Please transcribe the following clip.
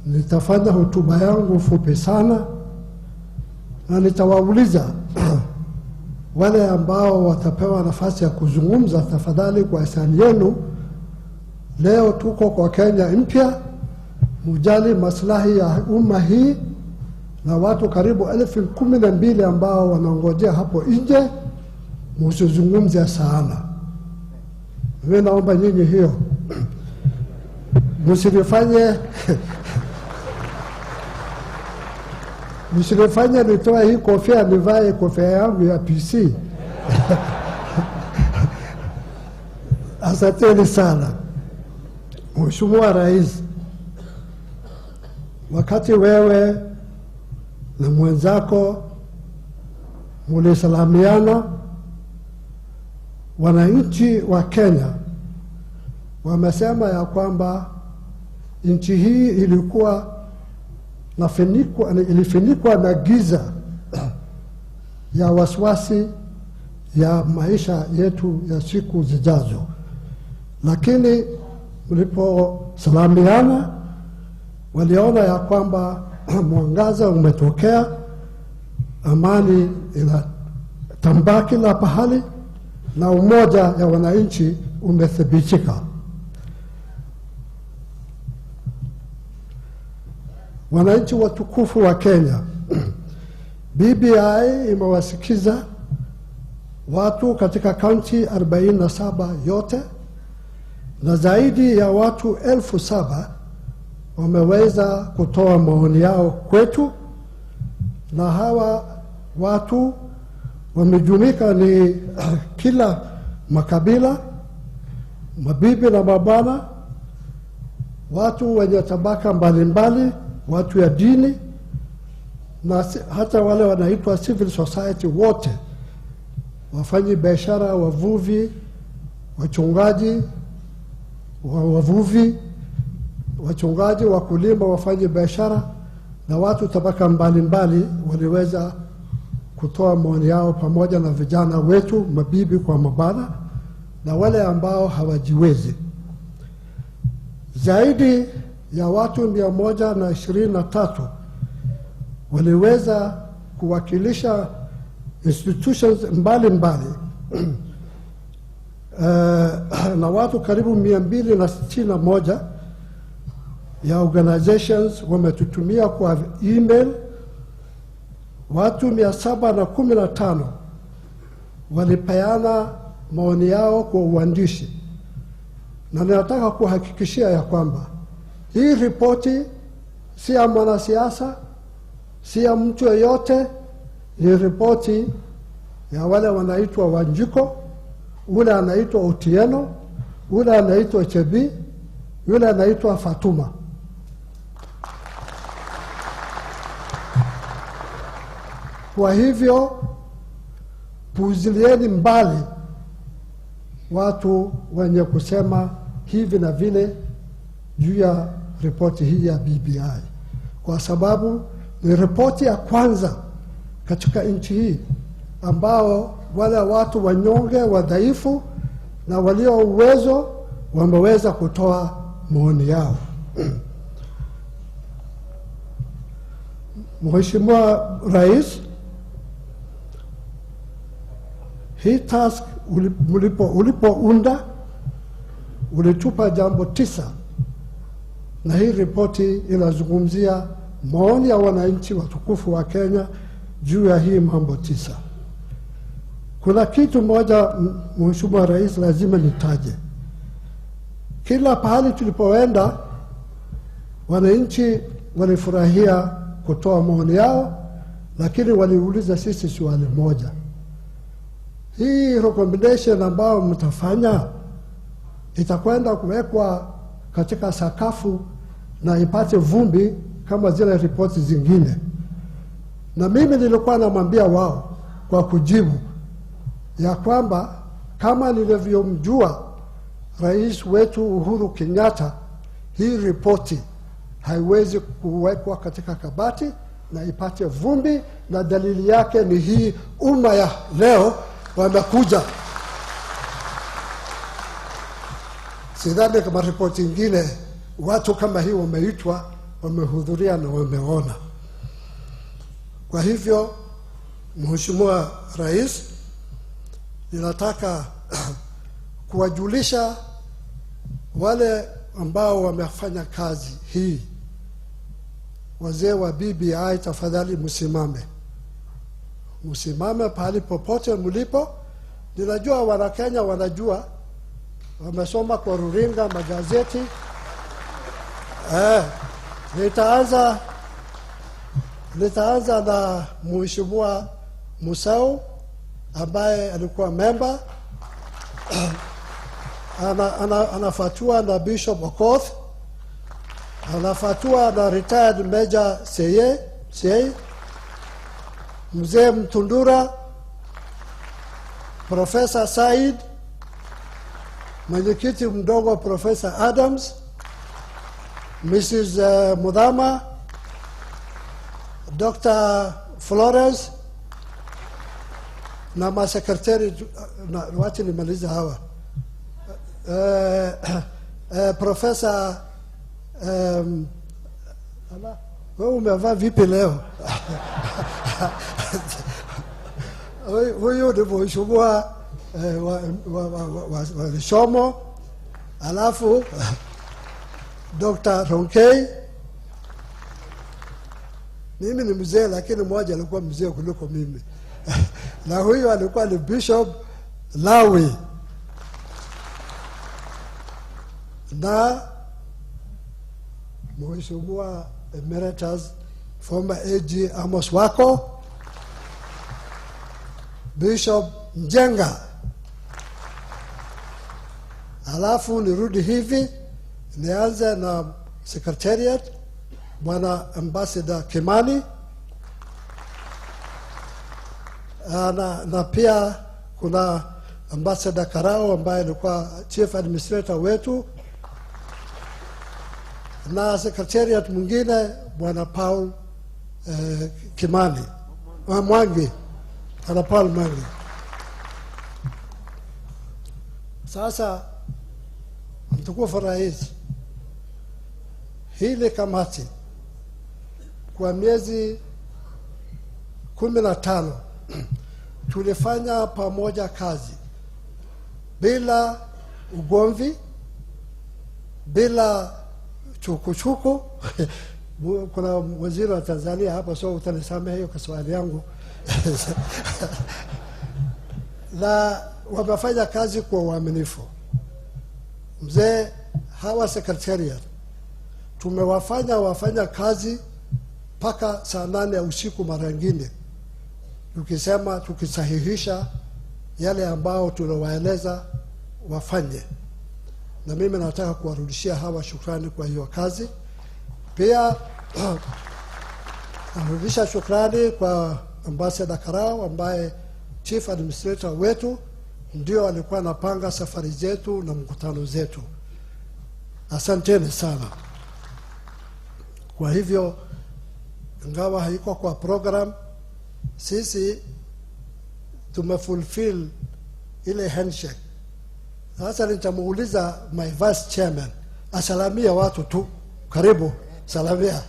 nitafanya hotuba yangu fupi sana na nitawauliza wale ambao watapewa nafasi ya kuzungumza, tafadhali kwa hisani yenu, leo tuko kwa Kenya mpya, mujali maslahi ya umma hii na watu karibu 12,000 ambao wanaongojea hapo nje, msizungumze sana. Mimi naomba nyinyi hiyo msifanye nitoe hii kofia nivae kofia yangu ya PC. Asanteni sana. Mheshimiwa Rais, wakati wewe na mwenzako mulisalamiana, wananchi wa Kenya wamesema ya kwamba nchi hii ilifunikwa na giza ya wasiwasi ya maisha yetu ya siku zijazo. Lakini mliposalamiana, waliona ya kwamba mwangaza umetokea, amani inatambaa kila pahali na umoja ya wananchi umethibitika. Wananchi watukufu wa Kenya, BBI imewasikiza watu katika kaunti 47 yote, na zaidi ya watu 7,000 wameweza kutoa maoni yao kwetu, na hawa watu wamejumuika ni kila makabila, mabibi na mabwana, watu wenye tabaka mbalimbali, watu ya dini, na hata wale wanaitwa civil society wote, wafanyi biashara, wavuvi, wachungaji, wavuvi, wachungaji, wakulima, wafanyi biashara na watu tabaka mbalimbali waliweza kutoa maoni yao, pamoja na vijana wetu, mabibi kwa mabana, na wale ambao hawajiwezi. Zaidi ya watu 123 waliweza kuwakilisha institutions mbalimbali na watu karibu 261 ya organizations wametutumia kwa email. Watu 715 walipeana maoni yao kwa uandishi, na ninataka kuhakikishia ya kwamba hii ripoti si ya mwanasiasa, si ya mtu yeyote. Ni ripoti ya wale wanaitwa Wanjiko, ule anaitwa Otieno, ule anaitwa Chebi, yule anaitwa Fatuma. Kwa hivyo puuzilieni mbali watu wenye kusema hivi na vile juu ya ripoti hii ya BBI, kwa sababu ni ripoti ya kwanza katika nchi hii ambao wale watu wanyonge, wadhaifu na walio uwezo wameweza kutoa maoni yao. Mheshimiwa Rais, hii task ulipounda ulitupa jambo 9, na hii ripoti inazungumzia maoni ya wananchi watukufu wa Kenya juu ya hii mambo 9. Kuna kitu moja, Mheshimiwa Rais, lazima nitaje. Kila pahali tulipoenda, wananchi walifurahia kutoa maoni yao, lakini waliuliza sisi swali moja: hii recommendation ambao mtafanya itakwenda kuwekwa katika sakafu na ipate vumbi kama zile ripoti zingine? Na mimi nilikuwa namwambia wao kwa kujibu ya kwamba kama nilivyomjua rais wetu Uhuru Kenyatta, hii ripoti haiwezi kuwekwa katika kabati na ipate vumbi, na dalili yake ni hii umma ya leo wamekuja. Sidhani kama ripoti ingine watu kama hii wameitwa wamehudhuria na wameona. Kwa hivyo, Mheshimiwa Rais, ninataka kuwajulisha wale ambao wamefanya kazi hii. Wazee wa BBI, tafadhali msimame. Msimame pahali popote mlipo. Ninajua Wanakenya wanajua, wamesoma kwa runinga, magazeti. Nitaanza na Mheshimiwa Musau ambaye alikuwa member. Anafuatiwa na Bishop Okoth, anafuatiwa na retired Major Seye, Mzee Mtundura, Professor Said, mwenyekiti mdogo Professor Adams, Mrs. Mudhama, Dr. Florence, na masekretari, wacha nimalize hawa. Professor wewe umevaa vipi leo? Huyu ni mheshimiwa wa Shomo, alafu Dr. Ronkei. Mimi ni mzee, lakini mmoja alikuwa mzee kuliko mimi. Na huyu alikuwa ni Bishop Lawi. Na Mheshimiwa Emeritus former AG Amos Wako, Bishop Njenga. Alafu nirudi hivi, nianze na Secretariat, Bwana Ambassador Kimani. Na pia kuna Ambassador Karao ambaye alikuwa Chief Administrator wetu, na Secretariat mwingine Bwana Paul Kimani Mwangi, ana Paul Mwangi. Sasa mtukufu Rais, hili kamati kwa miezi 15 tulifanya pamoja kazi bila ugomvi, bila chukuchuku. Kuna waziri wa Tanzania hapa, so utanisamehe hiyo kwa swali yangu. Na wamefanya kazi kwa uaminifu. Mzee, hawa Secretariat wafanya kazi paka saa 8 ya usiku mara nyingine, tukisahihisha yale ambao tunawaeleza wafanye. Na mimi nataka kuwarudishia hawa shukrani kwa hiyo kazi. Pia narudisha shukrani kwa Ambassador Karao ambaye Chief Administrator wetu, ndio alikuwa anapanga safari zetu na mkutano zetu. Asanteni sana. Kwa hivyo, ingawa haiko kwa program, sisi tumefulfill ile handshake. Sasa nitamuuliza my vice chairman asalamia watu tu. Karibu, salamia.